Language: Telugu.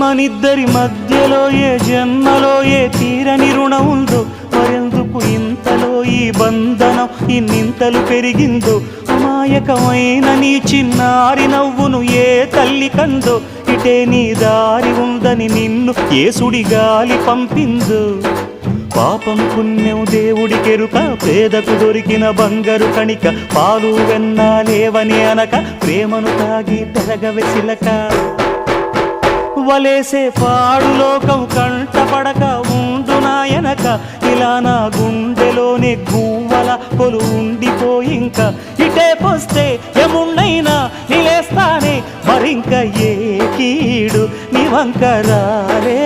మనిద్దరి మధ్యలో ఏ జన్మలో ఏ తీరని రుణం ఉందో, మరెందుకు ఇంతలో ఈ బంధనం ఇన్నింతలు పెరిగిందో. అమాయకమైన నీ చిన్నారి నవ్వును ఏ తల్లి కందో, ఇటే నీ దారి ఉందని నిన్ను ఏ సుడిగాలి పంపిందో. పాపం పుణ్యం దేవుడికెరుక, పేదకు దొరికిన బంగారు కణిక, పాలు వెన్నాలేవని అనక ప్రేమను తాగి పెరగవెసిలక. వలేసే పాడు లోకం కంటపడక ఉండు నాయనక, ఇలా నా గుండెలోనే గువ్వల కొలు ఉండిపోయింక. ఇటే పోస్తే ఎమున్నైనా నిలేస్తానే, మరింక ఏ కీడు నీ వంక రాలే.